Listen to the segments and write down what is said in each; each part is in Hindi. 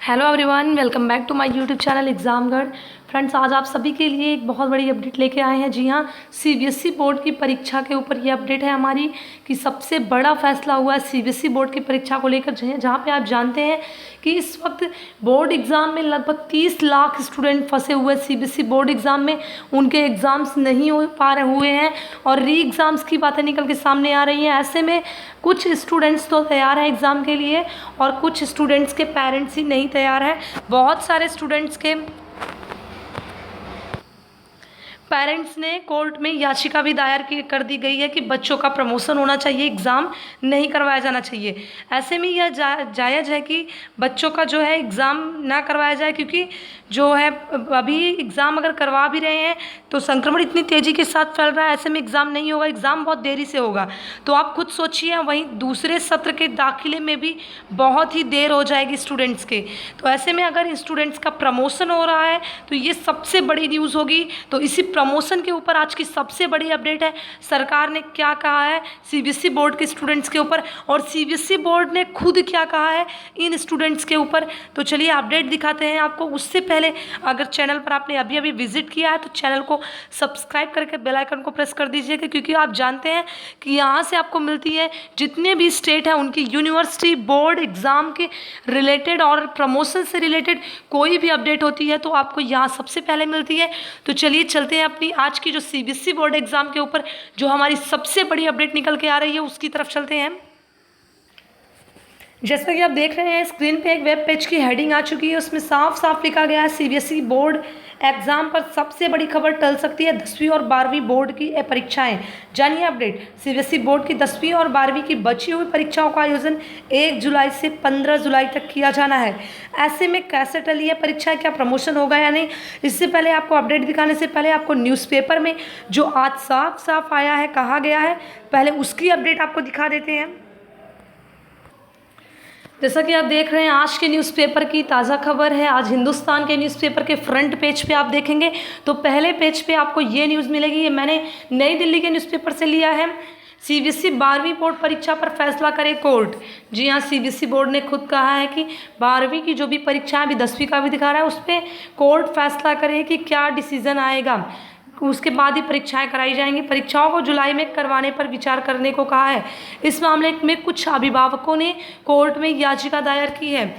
Hello everyone, welcome back to my YouTube channel Examgarh. Friends, आज आप सभी के लिए एक बहुत बड़ी अपडेट लेके आए हैं। जी हाँ, सीबीएसई बोर्ड की परीक्षा के ऊपर ये अपडेट है हमारी कि सबसे बड़ा फैसला हुआ है सीबीएसई बोर्ड की परीक्षा को लेकर, जहाँ पे आप जानते हैं कि इस वक्त बोर्ड एग्ज़ाम में लगभग 30 लाख स्टूडेंट फंसे हुए हैं। सीबीएसई बोर्ड एग्ज़ाम में उनके एग्ज़ाम्स नहीं हो पा रहे हुए हैं और री एग्ज़ाम्स की बातें निकल के सामने आ रही हैं। ऐसे में कुछ स्टूडेंट्स तो तैयार हैं एग्ज़ाम के लिए और कुछ स्टूडेंट्स के पेरेंट्स ही नहीं तैयार हैं। बहुत सारे स्टूडेंट्स के पेरेंट्स ने कोर्ट में याचिका भी दायर कर दी गई है कि बच्चों का प्रमोशन होना चाहिए, एग्ज़ाम नहीं करवाया जाना चाहिए। ऐसे में यह जायज़ है कि बच्चों का जो है एग्ज़ाम ना करवाया जाए, क्योंकि जो है अभी एग्ज़ाम अगर करवा भी रहे हैं तो संक्रमण इतनी तेज़ी के साथ फैल रहा है। ऐसे में एग्ज़ाम नहीं होगा, एग्ज़ाम बहुत देरी से होगा। तो आप खुद सोचिए, वहीं दूसरे सत्र के दाखिले में भी बहुत ही देर हो जाएगी स्टूडेंट्स के। तो ऐसे में अगर स्टूडेंट्स का प्रमोशन हो रहा है तो ये सबसे बड़ी न्यूज़ होगी। तो इसी प्रमोशन के ऊपर आज की सबसे बड़ी अपडेट है। सरकार ने क्या कहा है सीबीएसई बोर्ड के स्टूडेंट्स के ऊपर, और सीबीएसई बोर्ड ने खुद क्या कहा है इन स्टूडेंट्स के ऊपर। तो चलिए अपडेट दिखाते हैं आपको। उससे पहले अगर चैनल पर आपने अभी अभी विजिट किया है तो चैनल को सब्सक्राइब करके बेल आइकन को प्रेस कर दीजिएगा, क्योंकि आप जानते हैं कि यहाँ से आपको मिलती है जितने भी स्टेट हैं उनकी यूनिवर्सिटी बोर्ड एग्ज़ाम के रिलेटेड और प्रमोशन से रिलेटेड कोई भी अपडेट होती है तो आपको यहाँ सबसे पहले मिलती है। तो चलिए चलते हैं अपनी आज की जो सीबीएसई बोर्ड एग्ज़ाम के ऊपर जो हमारी सबसे बड़ी अपडेट निकल के आ रही है उसकी तरफ चलते हैं। जैसा कि आप देख रहे हैं स्क्रीन पे एक वेब पेज की हेडिंग आ चुकी है, उसमें साफ साफ लिखा गया है सीबीएसई बोर्ड एग्जाम पर सबसे बड़ी खबर टल सकती है 10वीं और 12वीं बोर्ड की परीक्षाएं। जानिए अपडेट। सीबीएसई बोर्ड की 10वीं और 12वीं की बची हुई परीक्षाओं का आयोजन 1 जुलाई से 15 जुलाई तक किया जाना है। ऐसे में कैसे टली है परीक्षा, क्या प्रमोशन होगा या नहीं, इससे पहले आपको अपडेट दिखाने से पहले आपको न्यूज़पेपर में जो आज साफ साफ आया है, कहा गया है, पहले उसकी अपडेट आपको दिखा देते हैं। जैसा कि आप देख रहे हैं आज के न्यूज़पेपर की ताज़ा खबर है। आज हिंदुस्तान के न्यूज़पेपर के फ्रंट पेज पे आप देखेंगे तो पहले पेज पे आपको ये न्यूज़ मिलेगी। ये मैंने नई दिल्ली के न्यूज़पेपर से लिया है। सीबीएसई 12वीं बोर्ड परीक्षा पर फैसला करे कोर्ट। जी हाँ, सीबीएसई बोर्ड ने खुद कहा है कि 12वीं की जो भी परीक्षा है, अभी 10वीं का भी दिखा रहा है, उस पर कोर्ट फैसला करे कि क्या डिसीज़न आएगा, उसके बाद ही परीक्षाएं कराई जाएंगी। परीक्षाओं को जुलाई में करवाने पर विचार करने को कहा है। इस मामले में कुछ अभिभावकों ने कोर्ट में याचिका दायर की है।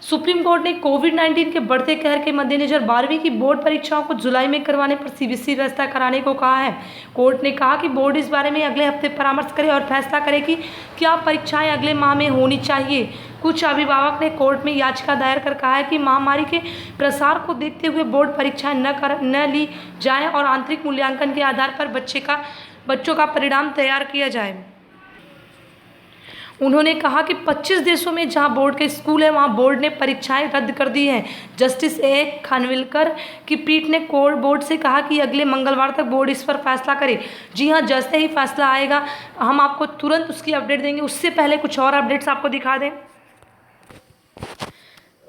सुप्रीम कोर्ट ने कोविड-19 के बढ़ते कहर के मद्देनजर 12वीं की बोर्ड परीक्षाओं को जुलाई में करवाने पर सीबीएसई व्यवस्था कराने को कहा है। कोर्ट ने कहा कि बोर्ड इस बारे में अगले हफ्ते परामर्श करे और फैसला करे कि क्या परीक्षाएं अगले माह में होनी चाहिए। कुछ अभिभावक ने कोर्ट में याचिका दायर कर कहा है कि महामारी के प्रसार को देखते हुए बोर्ड परीक्षाएं न ली जाए और आंतरिक मूल्यांकन के आधार पर बच्चों का परिणाम तैयार किया जाए। उन्होंने कहा कि 25 देशों में जहां बोर्ड के स्कूल है वहां बोर्ड ने परीक्षाएं रद्द कर दी हैं। जस्टिस ए खानविलकर की पीठ ने बोर्ड से कहा कि अगले मंगलवार तक बोर्ड इस पर फैसला करे। जी हां, जैसे ही फैसला आएगा हम आपको तुरंत उसकी अपडेट देंगे। उससे पहले कुछ और अपडेट्स आपको दिखा दें।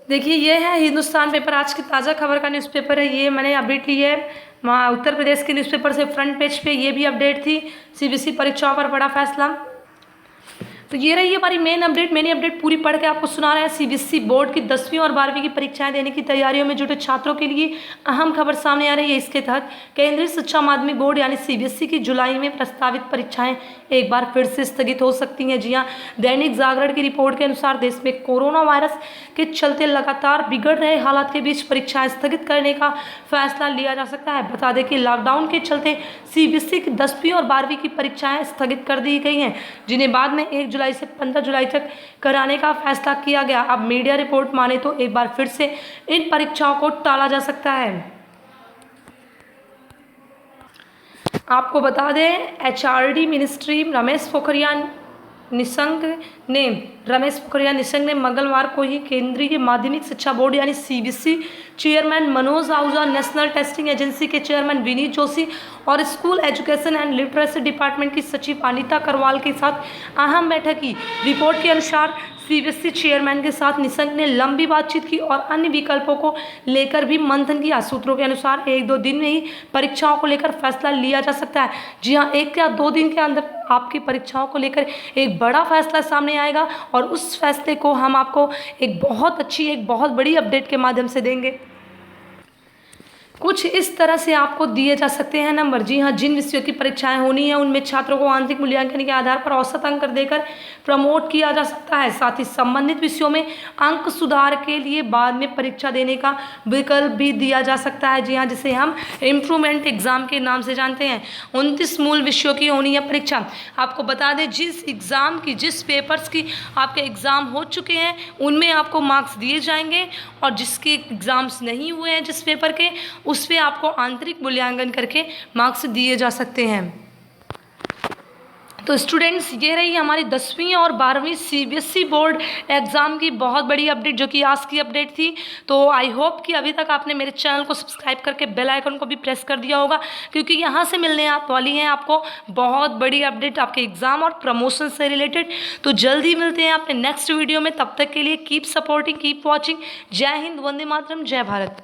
देखिए, ये है हिंदुस्तान पेपर, आज की ताज़ा खबर का न्यूज़पेपर है। ये मैंने अपडेट ली है वहाँ उत्तर प्रदेश के न्यूज़पेपर से। फ्रंट पेज पे ये भी अपडेट थी, सीबीएसई परीक्षाओं पर बड़ा फैसला। तो ये रही हमारी मेन अपडेट पूरी पढ़ के आपको सुना रहे हैं। सीबीएसई बोर्ड की 10वीं और 12वीं की परीक्षाएं देने की तैयारियों में जुटे छात्रों के लिए अहम खबर सामने आ रही है। इसके तहत केंद्रीय शिक्षा माध्यमिक बोर्ड यानी सीबीएसई की जुलाई में प्रस्तावित परीक्षाएं एक बार फिर से स्थगित हो सकती हैं। जी हाँ, दैनिक जागरण की रिपोर्ट के अनुसार देश में कोरोना वायरस के चलते लगातार बिगड़ रहे हालात के बीच परीक्षाएं स्थगित करने का फैसला लिया जा सकता है। बता दें कि लॉकडाउन के चलते सीबीएसई की 10वीं और 12वीं की परीक्षाएं स्थगित कर दी गई हैं, जिन्हें बाद में 1 जुलाई से 15 जुलाई तक कराने का फैसला किया गया। अब मीडिया रिपोर्ट माने तो एक बार फिर से इन परीक्षाओं को टाला जा सकता है। आपको बता दें, एचआरडी मिनिस्ट्री रमेश पोखरियाल निशंक ने मंगलवार को ही केंद्रीय माध्यमिक शिक्षा बोर्ड यानी CBSE chairman Manoj Ahuja, national testing agency के चेयरमैन विनीत जोशी और school education and literacy department की सचिव अनीता करवाल के साथ अहम बैठक की। रिपोर्ट के अनुसार सीबीएसई चेयरमैन के साथ निशंक ने लंबी बातचीत की और अन्य विकल्पों को लेकर भी मंथन किया। सूत्रों के अनुसार 1-2 दिन में ही परीक्षाओं को लेकर फैसला लिया जा सकता है। जी हाँ, 1 या 2 दिन के अंदर आपकी परीक्षाओं को लेकर एक बड़ा फैसला सामने आएगा और उस फैसले को हम आपको एक बहुत बड़ी अपडेट के माध्यम से देंगे। कुछ इस तरह से आपको दिए जा सकते हैं नंबर। जी हाँ, जिन विषयों की परीक्षाएं होनी है उनमें छात्रों को आंतरिक मूल्यांकन के आधार पर औसत अंक देकर प्रमोट किया जा सकता है। साथ ही संबंधित विषयों में अंक सुधार के लिए बाद में परीक्षा देने का विकल्प भी दिया जा सकता है। जी हाँ, जिसे हम इम्प्रूवमेंट एग्जाम के नाम से जानते हैं। 29 मूल विषयों की होनी है परीक्षा। आपको बता दें, जिस पेपर्स की आपके एग्ज़ाम हो चुके हैं उनमें आपको मार्क्स दिए जाएंगे और जिसके एग्ज़ाम्स नहीं हुए हैं जिस पेपर के, उस पे आपको आंतरिक मूल्यांकन करके मार्क्स दिए जा सकते हैं। तो स्टूडेंट्स, ये रही हमारी 10वीं और 12वीं सीबीएसई बोर्ड एग्ज़ाम की बहुत बड़ी अपडेट, जो कि आज की अपडेट थी। तो आई होप कि अभी तक आपने मेरे चैनल को सब्सक्राइब करके बेल आइकन को भी प्रेस कर दिया होगा, क्योंकि यहाँ से मिलने वाली हैं आपको बहुत बड़ी अपडेट आपके एग्ज़ाम और प्रमोशन से रिलेटेड। तो जल्दी मिलते हैं अपने नेक्स्ट वीडियो में। तब तक के लिए कीप सपोर्टिंग, कीप वॉचिंग। जय हिंद, वंदे मातरम, जय भारत।